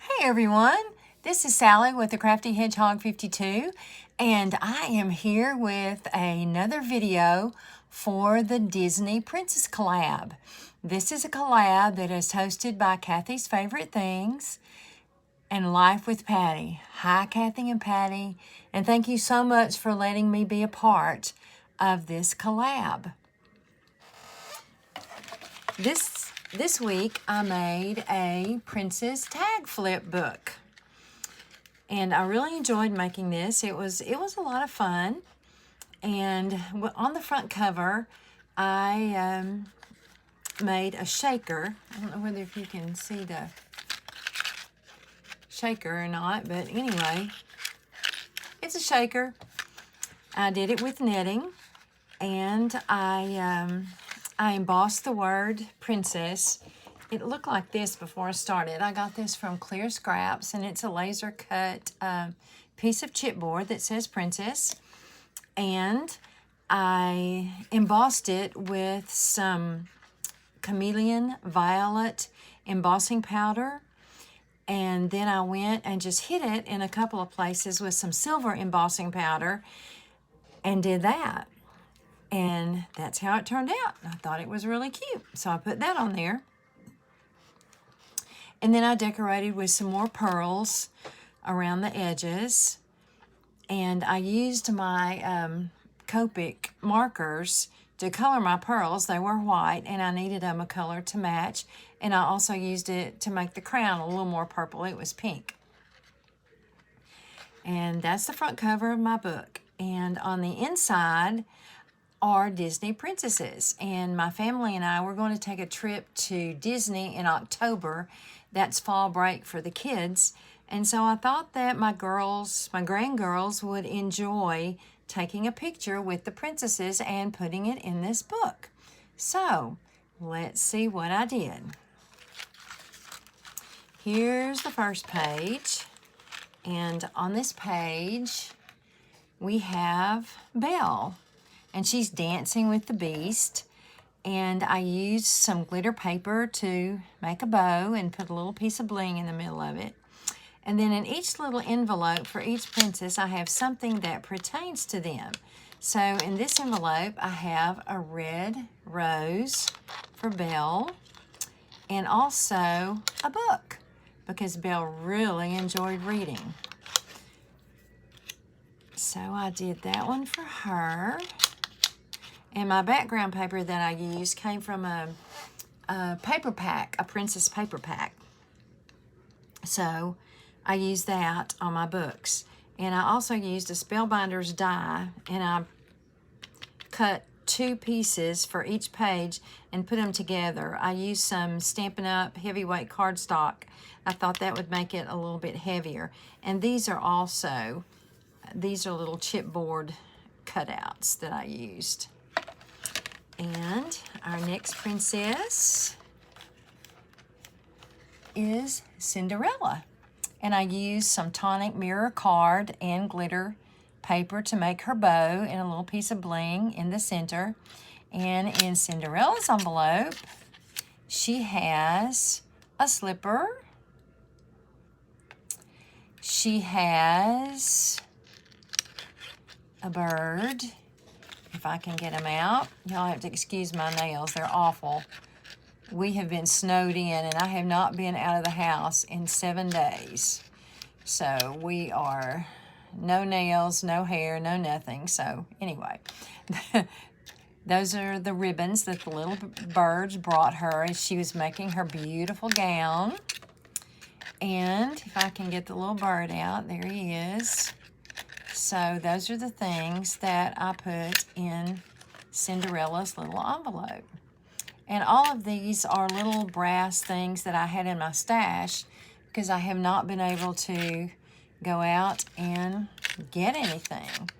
Hey everyone, this is Sally with the Crafty Hedgehog 52, and I am here with another video for the Disney Princess Collab. This is a collab that is hosted by Kathy's Favorite Things and Life with Patti. Hi Kathy and Patti, and thank you so much for letting me be a part of this collab. This week I made a princess tag flip book, and I really enjoyed making this. It was a lot of fun, and on the front cover I made a shaker. I don't know whether if you can see the shaker or not, but anyway, it's a shaker. I did it with knitting, and I embossed the word princess. It looked like this before I started. I got this from Clear Scraps, and it's a laser cut piece of chipboard that says princess. And I embossed it with some chameleon violet embossing powder. And then I went and just hit it in a couple of places with some silver embossing powder and did that. And that's how it turned out. I thought it was really cute, so I put that on there. And then I decorated with some more pearls around the edges. And I used my Copic markers to color my pearls. They were white, and I needed them a color to match. And I also used it to make the crown a little more purple. It was pink. And that's the front cover of my book. And on the inside are Disney princesses, and my family and I were going to take a trip to Disney in October. That's fall break for the kids, and so I thought that my grandgirls would enjoy taking a picture with the princesses and putting it in this book. So let's see what I did. Here's the first page, and on this page we have Belle. And she's dancing with the beast. And I used some glitter paper to make a bow and put a little piece of bling in the middle of it. And then in each little envelope for each princess, I have something that pertains to them. So in this envelope, I have a red rose for Belle, and also a book, because Belle really enjoyed reading. So I did that one for her. And my background paper that I used came from a paper pack, a princess paper pack. So I used that on my books. And I also used a Spellbinders die, and I cut 2 pieces for each page and put them together. I used some Stampin' Up! Heavyweight cardstock. I thought that would make it a little bit heavier. And these are little chipboard cutouts that I used. And our next princess is Cinderella. And I used some tonic mirror card and glitter paper to make her bow and a little piece of bling in the center. And in Cinderella's envelope, she has a slipper. She has a bird. If I can get them out. Y'all have to excuse my nails. They're awful. We have been snowed in, and I have not been out of the house in 7 days. So we are no nails, no hair, no nothing. So anyway, those are the ribbons that the little birds brought her as she was making her beautiful gown. And if I can get the little bird out, there he is. So those are the things that I put in Cinderella's little envelope. And all of these are little brass things that I had in my stash because I have not been able to go out and get anything.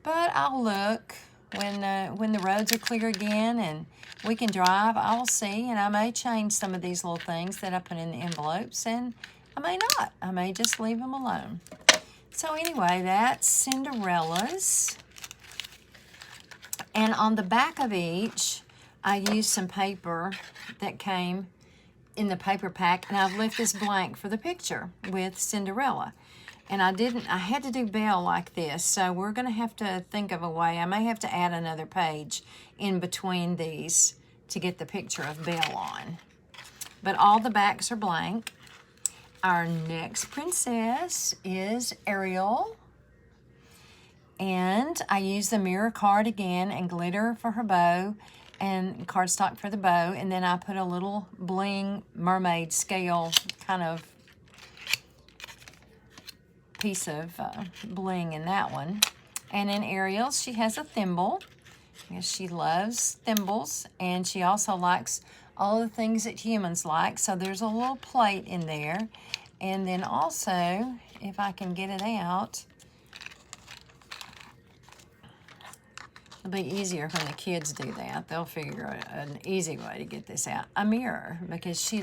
But I'll look when the roads are clear again and we can drive. I'll see, and I may change some of these little things that I put in the envelopes, and I may not. I may just leave them alone. So anyway, that's Cinderella's. And on the back of each, I used some paper that came in the paper pack, and I've left this blank for the picture with Cinderella. And I had to do Belle like this, so we're going to have to think of a way. I may have to add another page in between these to get the picture of Belle on. But all the backs are blank. Our next princess is Ariel. And I used the mirror card again and glitter for her bow and cardstock for the bow. And then I put a little bling mermaid scale kind of piece of bling in that one. And in Ariel's, she has a thimble. Yes, she loves thimbles, and she also likes all the things that humans like. So there's a little plate in there. And then also, if I can get it out, it'll be easier when the kids do that. They'll figure out an easy way to get this out. A mirror, because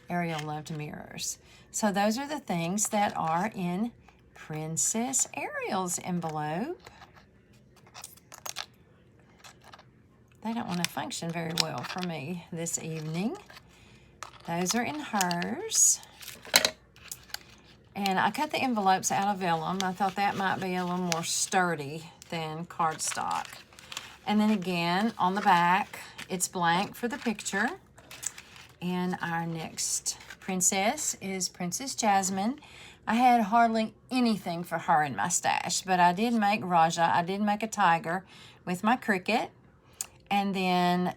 Ariel loved mirrors. So those are the things that are in Princess Ariel's envelope. They don't want to function very well for me this evening. Those are in hers. And I cut the envelopes out of vellum. I thought that might be a little more sturdy than cardstock. And then again, on the back, it's blank for the picture. And our next princess is Princess Jasmine. I had hardly anything for her in my stash, but I did make Raja. I did make a tiger with my Cricut. And then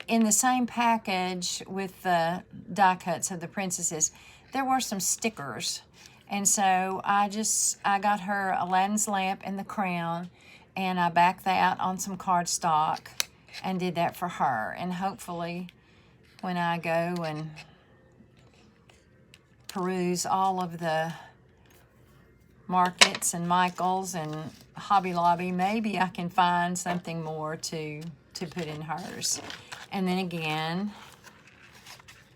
in the same package with the die cuts of the princesses, there were some stickers. And so I got her Aladdin's lamp and the crown, and I backed that on some cardstock and did that for her. And hopefully when I go and peruse all of the markets and Michael's and Hobby Lobby, maybe I can find something more to put in hers. And then again,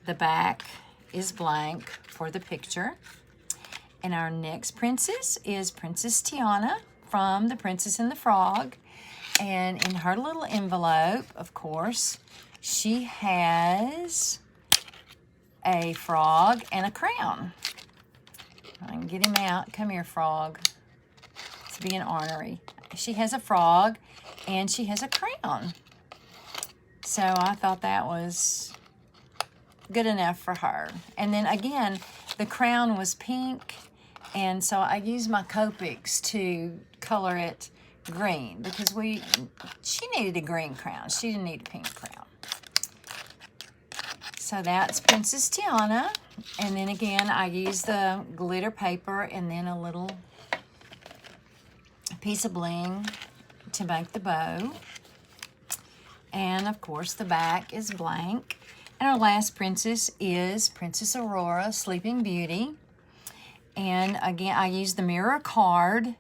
the back is blank for the picture. And our next princess is Princess Tiana from The Princess and the Frog. And in her little envelope, of course, she has a frog and a crown. I can get him out. Come here, frog. It's being ornery. She has a frog and she has a crown. So I thought that was good enough for her. And then again, the crown was pink, and so I used my Copics to color it green because she needed a green crown. She didn't need a pink crown. So that's Princess Tiana. And then again, I used the glitter paper and then a little piece of bling to make the bow. And of course, the back is blank. And our last princess is Princess Aurora, Sleeping Beauty. And again, I used the mirror card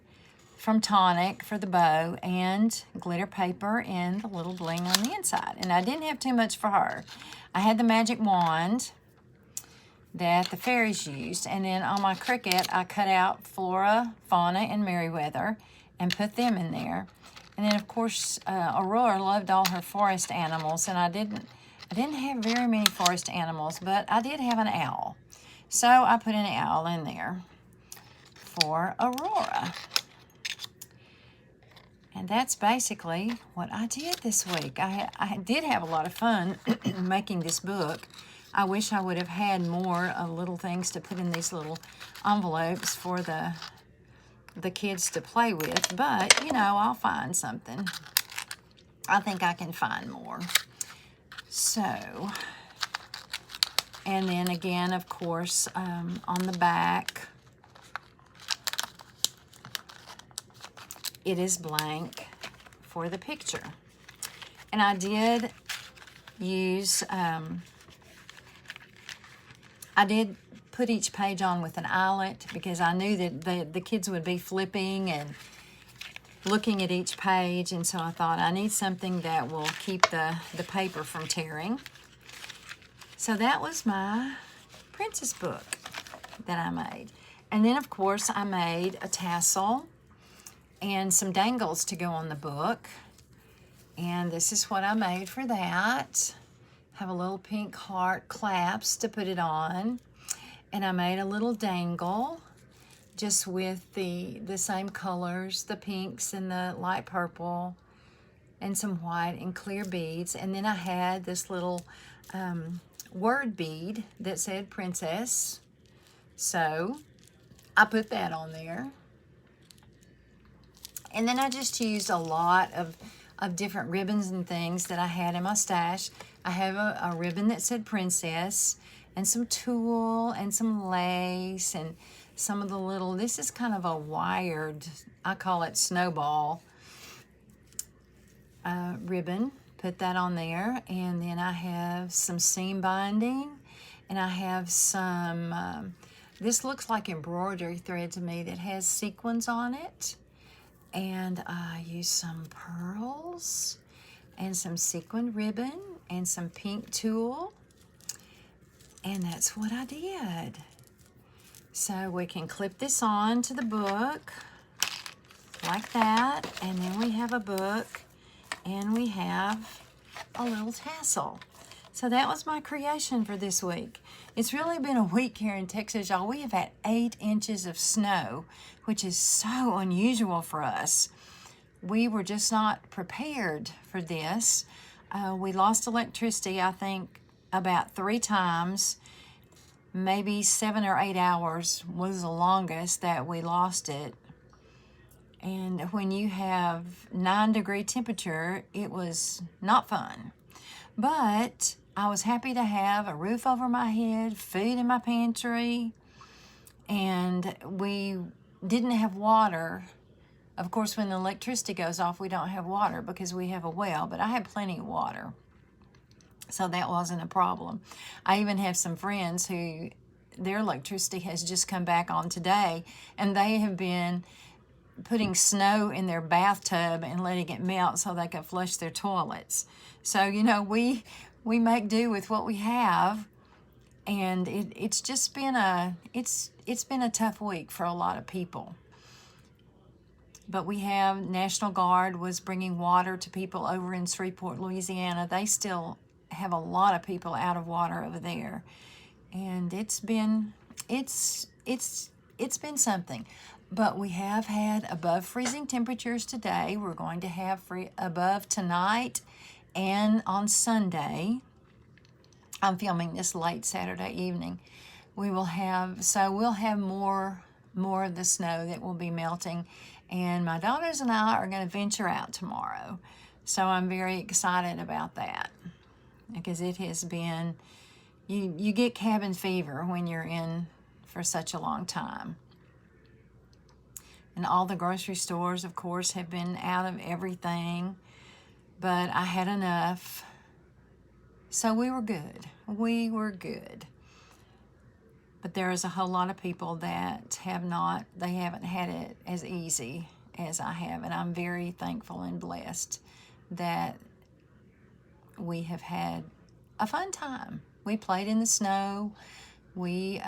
from Tonic for the bow and glitter paper and the little bling on the inside. And I didn't have too much for her. I had the magic wand that the fairies used. And then on my Cricut, I cut out Flora, Fauna, and Merryweather and put them in there. And then, of course, Aurora loved all her forest animals. And I didn't have very many forest animals, but I did have an owl. So I put an owl in there for Aurora. And that's basically what I did this week. I did have a lot of fun making this book. I wish I would have had more little things to put in these little envelopes for the kids to play with. But, you know, I'll find something. I think I can find more. So, and then again, of course, on the back, it is blank for the picture. And I did use, I did put each page on with an eyelet because I knew that the kids would be flipping and looking at each page, and so I thought I need something that will keep the paper from tearing. So that was my princess book that I made. And then, of course, I made a tassel and some dangles to go on the book. And this is what I made for that. have a little pink heart clasp to put it on. And I made a little dangle just with the same colors, the pinks and the light purple and some white and clear beads. And then I had this little word bead that said princess. So I put that on there. And then I just used a lot of different ribbons and things that I had in my stash. I have a ribbon that said princess, and some tulle and some lace and some of the little, this is kind of a wired, I call it snowball ribbon. Put that on there. And then I have some seam binding, and I have some, this looks like embroidery thread to me that has sequins on it. And I use some pearls and some sequin ribbon and some pink tulle. And that's what I did. So we can clip this on to the book like that. And then we have a book and we have a little tassel. So that was my creation for this week. It's really been a week here in Texas, y'all. We have had 8 inches of snow, which is so unusual for us. We were just not prepared for this. We lost electricity, I think, about 3 times. Maybe 7 or 8 hours was the longest that we lost it. And when you have 9-degree temperature, it was not fun. But I was happy to have a roof over my head, food in my pantry, and we didn't have water. Of course, when the electricity goes off, we don't have water because we have a well, but I had plenty of water. So that wasn't a problem. I even have some friends who their electricity has just come back on today, and they have been putting snow in their bathtub and letting it melt so they can flush their toilets. So, you know, we make do with what we have, and it's just been it's been a tough week for a lot of people. But we have National Guard was bringing water to people over in Shreveport, Louisiana. They still have a lot of people out of water over there, and it's been something. But we have had above freezing temperatures today. We're going to have above tonight and on Sunday. I'm filming this late Saturday evening. We'll have more of the snow that will be melting, and my daughters and I are going to venture out tomorrow. So I'm very excited about that, because it has been, you get cabin fever when you're in for such a long time. And all the grocery stores, of course, have been out of everything, but I had enough. So we were good. We were good. But there is a whole lot of people that haven't had it as easy as I have. And I'm very thankful and blessed that we have had a fun time. We played in the snow. We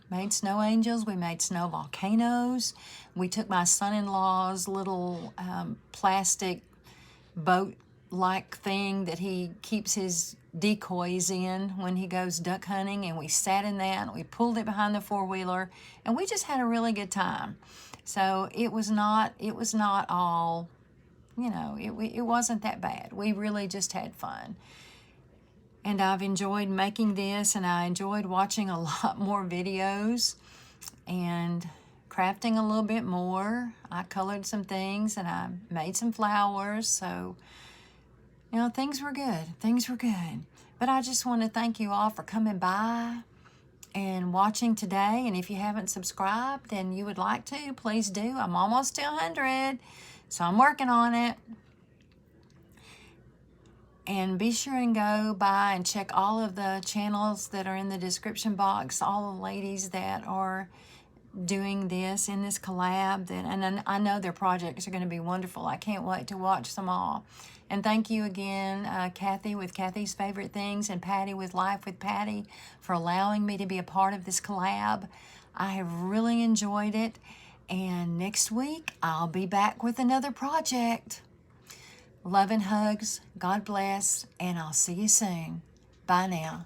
made snow angels. We made snow volcanoes. We took my son-in-law's little plastic boat-like thing that he keeps his decoys in when he goes duck hunting, and we sat in that and we pulled it behind the four-wheeler, and we just had a really good time. So it was not all, you know, it wasn't that bad. We really just had fun. And I've enjoyed making this, and I enjoyed watching a lot more videos and crafting a little bit more. I colored some things and I made some flowers. So, you know, things were good. Things were good. But I just want to thank you all for coming by and watching today. And if you haven't subscribed and you would like to, please do. I'm almost to 100, so I'm working on it. And be sure and go by and check all of the channels that are in the description box, all the ladies that are doing this in this collab. And I know their projects are going to be wonderful. I can't wait to watch them all. And thank you again, Kathy with Kathy's Favorite Things and Patti with Life with Patti, for allowing me to be a part of this collab. I have really enjoyed it. And next week, I'll be back with another project. Love and hugs, God bless, and I'll see you soon. Bye now.